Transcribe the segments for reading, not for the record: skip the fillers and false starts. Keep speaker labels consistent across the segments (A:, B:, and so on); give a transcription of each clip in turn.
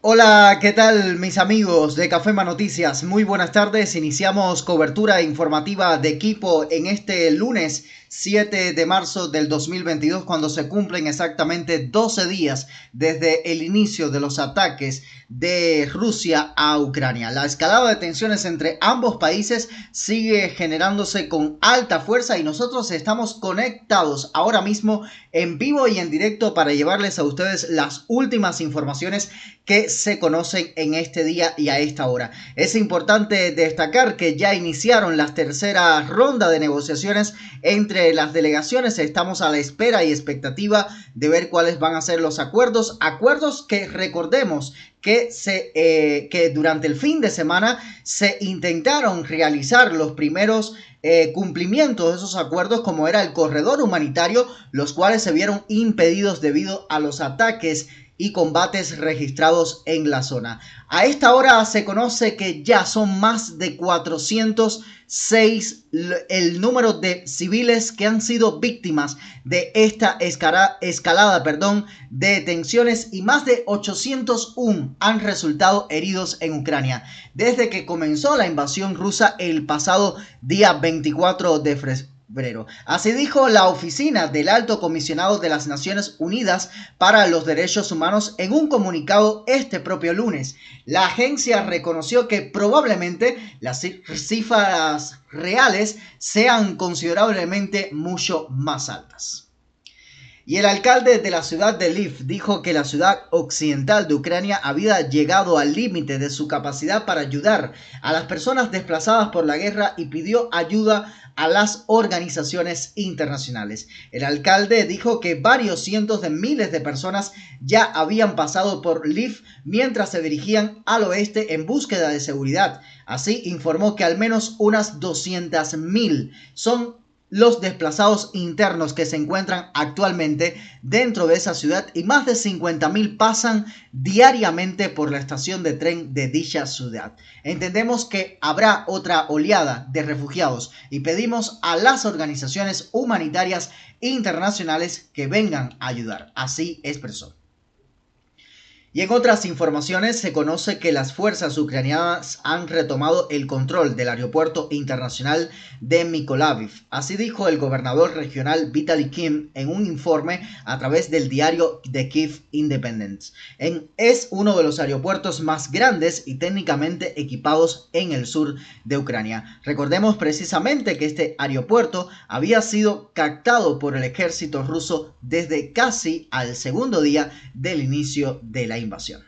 A: Hola, ¿qué tal mis amigos de Cafema Noticias? Muy buenas tardes. Iniciamos cobertura informativa de equipo en este lunes 7 de marzo del 2022, cuando se cumplen exactamente 12 días desde el inicio de los ataques de Rusia a Ucrania. La escalada de tensiones entre ambos países sigue generándose con alta fuerza y nosotros estamos conectados ahora mismo en vivo y en directo para llevarles a ustedes las últimas informaciones que se conocen en este día y a esta hora. Es importante destacar que ya iniciaron la tercera ronda de negociaciones entre las delegaciones. Estamos a la espera y expectativa de ver cuáles van a ser los acuerdos. Acuerdos que recordemos que durante el fin de semana se intentaron realizar los primeros cumplimientos de esos acuerdos, como era el corredor humanitario, los cuales se vieron impedidos debido a los ataques y combates registrados en la zona. A esta hora se conoce que ya son más de 406 el número de civiles que han sido víctimas de esta escalada de tensiones, y más de 801 han resultado heridos en Ucrania desde que comenzó la invasión rusa el pasado día 24 de febrero. Así dijo la oficina del Alto Comisionado de las Naciones Unidas para los Derechos Humanos en un comunicado este propio lunes. La agencia reconoció que probablemente las cifras reales sean considerablemente mucho más altas. Y el alcalde de la ciudad de Lviv dijo que la ciudad occidental de Ucrania había llegado al límite de su capacidad para ayudar a las personas desplazadas por la guerra y pidió ayuda a las organizaciones internacionales. El alcalde dijo que varios cientos de miles de personas ya habían pasado por Lviv mientras se dirigían al oeste en búsqueda de seguridad. Así informó que al menos unas 200.000 son los desplazados internos que se encuentran actualmente dentro de esa ciudad, y más de 50.000 pasan diariamente por la estación de tren de dicha ciudad. Entendemos que habrá otra oleada de refugiados y pedimos a las organizaciones humanitarias internacionales que vengan a ayudar. Así expresó. Y en otras informaciones se conoce que las fuerzas ucranianas han retomado el control del aeropuerto internacional de Mykolaiv. Así dijo el gobernador regional Vitaly Kim en un informe a través del diario The Kyiv Independent. Es uno de los aeropuertos más grandes y técnicamente equipados en el sur de Ucrania. Recordemos precisamente que este aeropuerto había sido captado por el ejército ruso desde casi al segundo día del inicio de la invasión.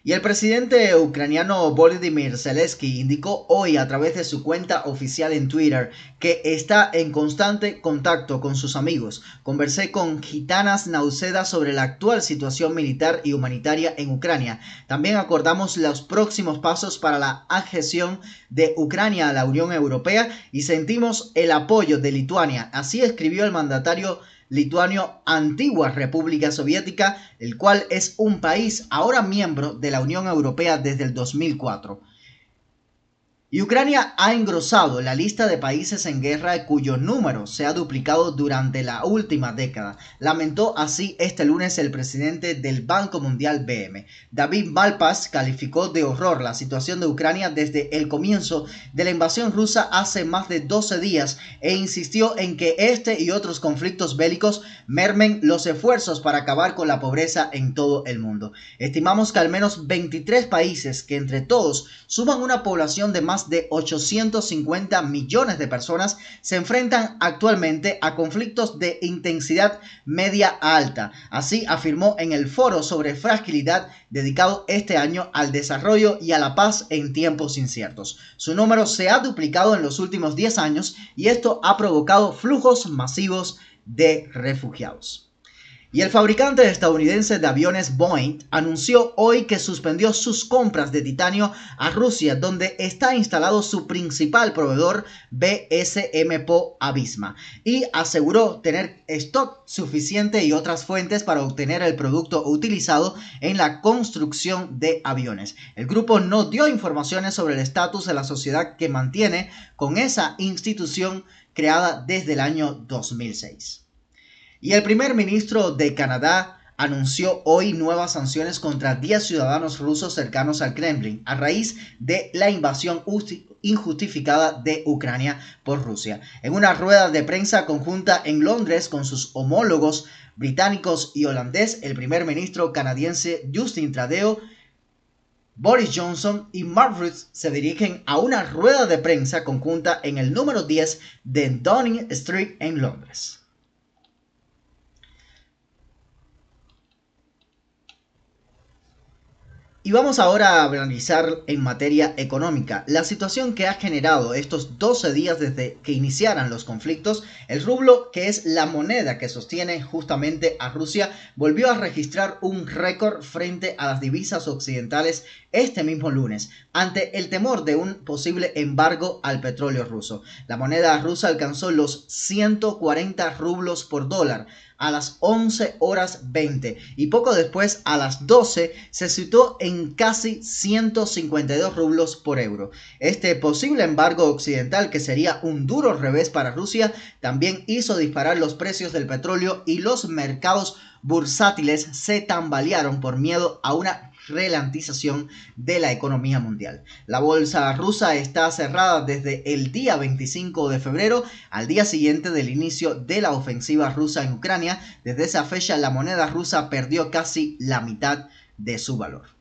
A: Y el presidente ucraniano Volodymyr Zelensky indicó hoy a través de su cuenta oficial en Twitter que está en constante contacto con sus amigos. Conversé con Gitanas Nauseda sobre la actual situación militar y humanitaria en Ucrania. También acordamos los próximos pasos para la adhesión de Ucrania a la Unión Europea y sentimos el apoyo de Lituania. Así escribió el mandatario lituano, antigua República Soviética, el cual es un país ahora miembro de la Unión Europea desde el 2004. Y Ucrania ha engrosado la lista de países en guerra cuyo número se ha duplicado durante la última década. Lamentó así este lunes el presidente del Banco Mundial BM. David Malpass calificó de horror la situación de Ucrania desde el comienzo de la invasión rusa hace más de 12 días e insistió en que este y otros conflictos bélicos mermen los esfuerzos para acabar con la pobreza en todo el mundo. Estimamos que al menos 23 países, que entre todos suman una población de más de 850 millones de personas, se enfrentan actualmente a conflictos de intensidad media a alta. Así afirmó en el foro sobre fragilidad dedicado este año al desarrollo y a la paz en tiempos inciertos. Su número se ha duplicado en los últimos 10 años y esto ha provocado flujos masivos de refugiados. Y el fabricante estadounidense de aviones Boeing anunció hoy que suspendió sus compras de titanio a Rusia, donde está instalado su principal proveedor BSMPO Avisma, y aseguró tener stock suficiente y otras fuentes para obtener el producto utilizado en la construcción de aviones. El grupo no dio informaciones sobre el estatus de la sociedad que mantiene con esa institución creada desde el año 2006. Y el primer ministro de Canadá anunció hoy nuevas sanciones contra 10 ciudadanos rusos cercanos al Kremlin a raíz de la invasión injustificada de Ucrania por Rusia. En una rueda de prensa conjunta en Londres con sus homólogos británicos y holandés, el primer ministro canadiense Justin Trudeau, Boris Johnson y Mark Rutte se dirigen a una rueda de prensa conjunta en el número 10 de Downing Street en Londres. Y vamos ahora a analizar en materia económica la situación que ha generado estos 12 días desde que iniciaran los conflictos. El rublo, que es la moneda que sostiene justamente a Rusia, volvió a registrar un récord frente a las divisas occidentales este mismo lunes, ante el temor de un posible embargo al petróleo ruso. La moneda rusa alcanzó los 140 rublos por dólar a las 11 horas 20 y poco después a las 12 se situó en casi 152 rublos por euro. Este posible embargo occidental, que sería un duro revés para Rusia, también hizo disparar los precios del petróleo y los mercados bursátiles se tambalearon por miedo a una ralentización de la economía mundial. La bolsa rusa está cerrada desde el día 25 de febrero, al día siguiente del inicio de la ofensiva rusa en Ucrania. Desde esa fecha, la moneda rusa perdió casi la mitad de su valor.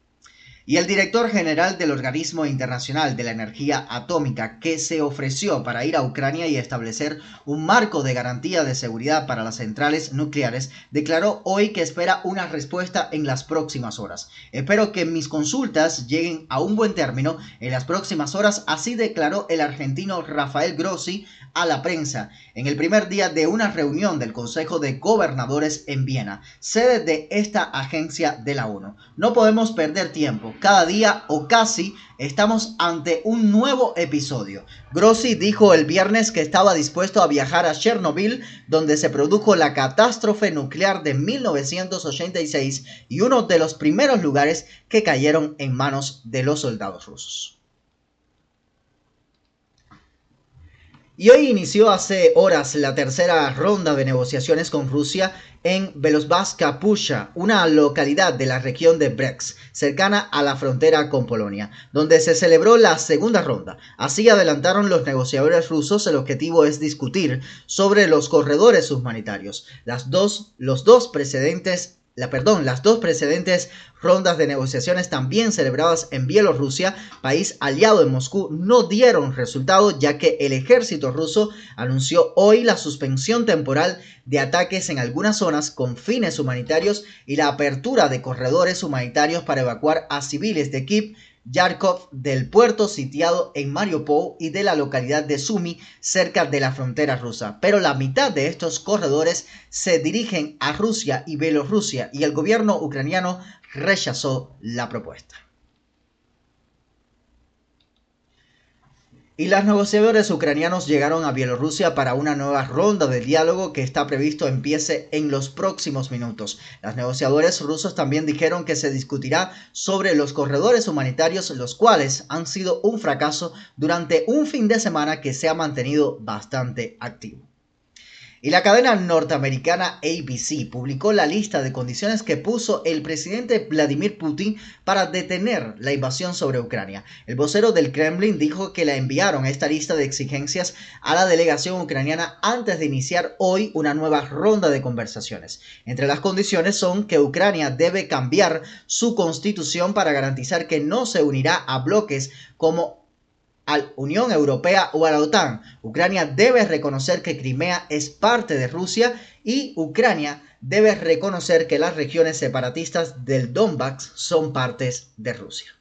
A: Y el director general del Organismo Internacional de la Energía Atómica, que se ofreció para ir a Ucrania y establecer un marco de garantía de seguridad para las centrales nucleares, declaró hoy que espera una respuesta en las próximas horas. Espero que mis consultas lleguen a un buen término en las próximas horas, así declaró el argentino Rafael Grossi a la prensa en el primer día de una reunión del Consejo de Gobernadores en Viena, sede de esta agencia de la ONU. No podemos perder tiempo. Cada día o casi estamos ante un nuevo episodio. Grossi dijo el viernes que estaba dispuesto a viajar a Chernobyl, donde se produjo la catástrofe nuclear de 1986 y uno de los primeros lugares que cayeron en manos de los soldados rusos. Y hoy inició hace horas la tercera ronda de negociaciones con Rusia en Beloslawska Pusha, una localidad de la región de Brest, cercana a la frontera con Polonia, donde se celebró la segunda ronda. Así adelantaron los negociadores rusos. El objetivo es discutir sobre los corredores humanitarios. Las dos precedentes rondas de negociaciones, también celebradas en Bielorrusia, país aliado de Moscú, no dieron resultado, ya que el ejército ruso anunció hoy la suspensión temporal de ataques en algunas zonas con fines humanitarios y la apertura de corredores humanitarios para evacuar a civiles de Kiev, Kharkov, del puerto sitiado en Mariupol y de la localidad de Sumy, cerca de la frontera rusa. Pero la mitad de estos corredores se dirigen a Rusia y Bielorrusia, y el gobierno ucraniano rechazó la propuesta. Y los negociadores ucranianos llegaron a Bielorrusia para una nueva ronda de diálogo que está previsto empiece en los próximos minutos. Los negociadores rusos también dijeron que se discutirá sobre los corredores humanitarios, los cuales han sido un fracaso durante un fin de semana que se ha mantenido bastante activo. Y la cadena norteamericana ABC publicó la lista de condiciones que puso el presidente Vladimir Putin para detener la invasión sobre Ucrania. El vocero del Kremlin dijo que le enviaron esta lista de exigencias a la delegación ucraniana antes de iniciar hoy una nueva ronda de conversaciones. Entre las condiciones son que Ucrania debe cambiar su constitución para garantizar que no se unirá a bloques como a la Unión Europea o a la OTAN. Ucrania debe reconocer que Crimea es parte de Rusia y Ucrania debe reconocer que las regiones separatistas del Donbass son partes de Rusia.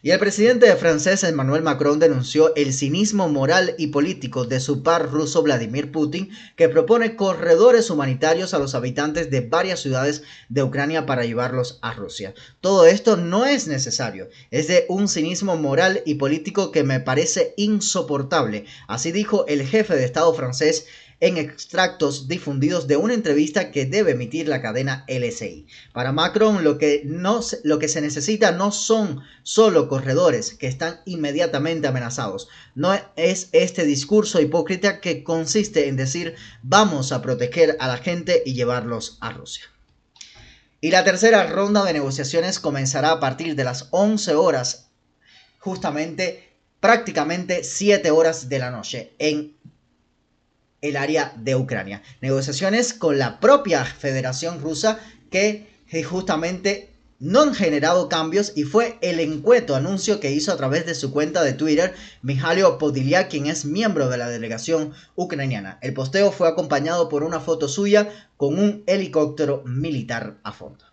A: Y el presidente francés Emmanuel Macron denunció el cinismo moral y político de su par ruso Vladimir Putin, que propone corredores humanitarios a los habitantes de varias ciudades de Ucrania para llevarlos a Rusia. Todo esto no es necesario, es de un cinismo moral y político que me parece insoportable, así dijo el jefe de Estado francés en extractos difundidos de una entrevista que debe emitir la cadena LCI. Para Macron, lo que se necesita no son solo corredores que están inmediatamente amenazados. No es este discurso hipócrita que consiste en decir vamos a proteger a la gente y llevarlos a Rusia. Y la tercera ronda de negociaciones comenzará a partir de las 11 horas, justamente prácticamente 7 horas de la noche en el área de Ucrania. Negociaciones con la propia Federación Rusa que justamente no han generado cambios y fue el encueto anuncio que hizo a través de su cuenta de Twitter Mijailo Podilyak, quien es miembro de la delegación ucraniana. El posteo fue acompañado por una foto suya con un helicóptero militar a fondo.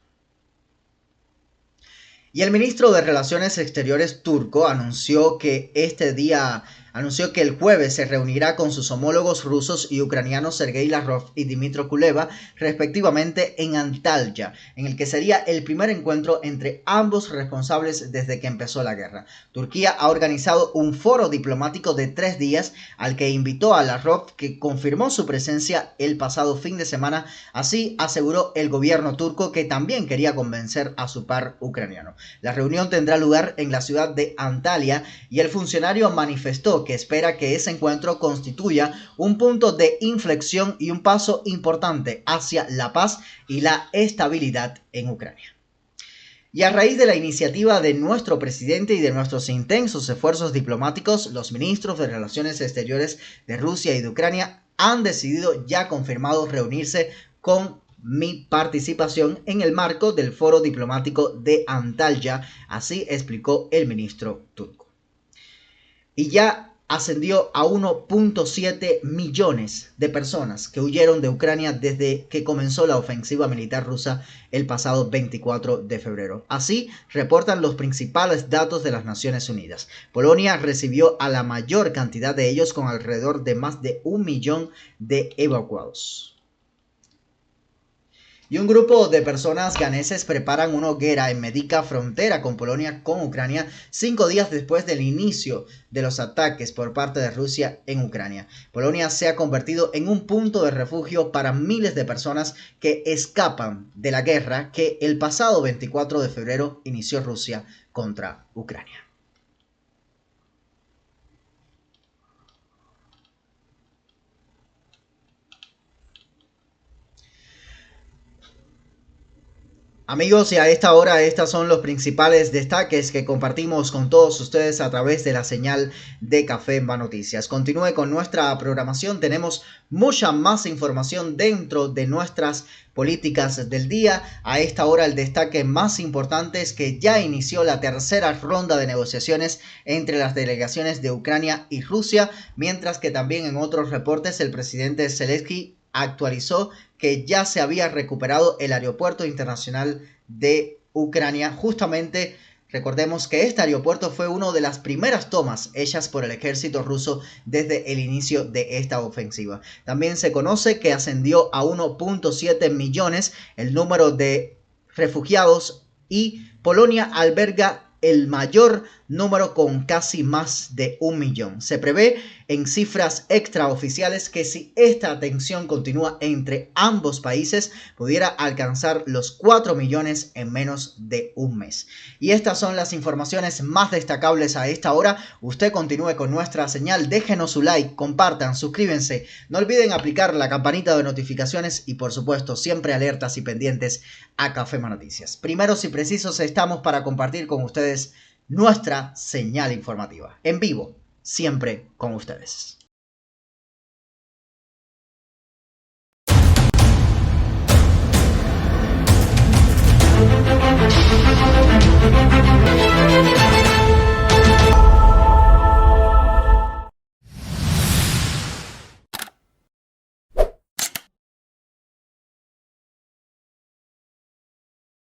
A: Y el ministro de Relaciones Exteriores turco anunció que el jueves se reunirá con sus homólogos rusos y ucranianos Sergei Lavrov y Dmytro Kuleba, respectivamente, en Antalya, en el que sería el primer encuentro entre ambos responsables desde que empezó la guerra. Turquía ha organizado un foro diplomático de 3 días al que invitó a Lavrov, que confirmó su presencia el pasado fin de semana. Así aseguró el gobierno turco, que también quería convencer a su par ucraniano. La reunión tendrá lugar en la ciudad de Antalya y el funcionario manifestó que espera que ese encuentro constituya un punto de inflexión y un paso importante hacia la paz y la estabilidad en Ucrania. Y a raíz de la iniciativa de nuestro presidente y de nuestros intensos esfuerzos diplomáticos, los ministros de Relaciones Exteriores de Rusia y de Ucrania han decidido ya confirmado reunirse con mi participación en el marco del foro diplomático de Antalya, así explicó el ministro turco. Y ya ascendió a 1.7 millones de personas que huyeron de Ucrania desde que comenzó la ofensiva militar rusa el pasado 24 de febrero. Así reportan los principales datos de las Naciones Unidas. Polonia recibió a la mayor cantidad de ellos, con alrededor de más de 1 millón de evacuados. Y un grupo de personas ganeses preparan una hoguera en Medica, frontera con Polonia, con Ucrania, 5 días después del inicio de los ataques por parte de Rusia en Ucrania. Polonia se ha convertido en un punto de refugio para miles de personas que escapan de la guerra que el pasado 24 de febrero inició Rusia contra Ucrania. Amigos, y a esta hora estos son los principales destaques que compartimos con todos ustedes a través de la señal de Café en Noticias. Continúe con nuestra programación, tenemos mucha más información dentro de nuestras políticas del día. A esta hora el destaque más importante es que ya inició la tercera ronda de negociaciones entre las delegaciones de Ucrania y Rusia, mientras que también en otros reportes el presidente Zelensky actualizó que ya se había recuperado el aeropuerto internacional de Ucrania. Justamente recordemos que este aeropuerto fue una de las primeras tomas hechas por el ejército ruso desde el inicio de esta ofensiva. También se conoce que ascendió a 1.7 millones el número de refugiados y Polonia alberga el mayor número, con casi más de 1 millón. Se prevé en cifras extraoficiales que, si esta tensión continúa entre ambos países, pudiera alcanzar los 4 millones en menos de un mes. Y estas son las informaciones más destacables a esta hora. Usted continúe con nuestra señal, déjenos su like, compartan, suscríbanse, no olviden aplicar la campanita de notificaciones y, por supuesto, siempre alertas y pendientes a Café Noticias. Primeros y precisos estamos para compartir con ustedes nuestra señal informativa, en vivo, siempre con ustedes.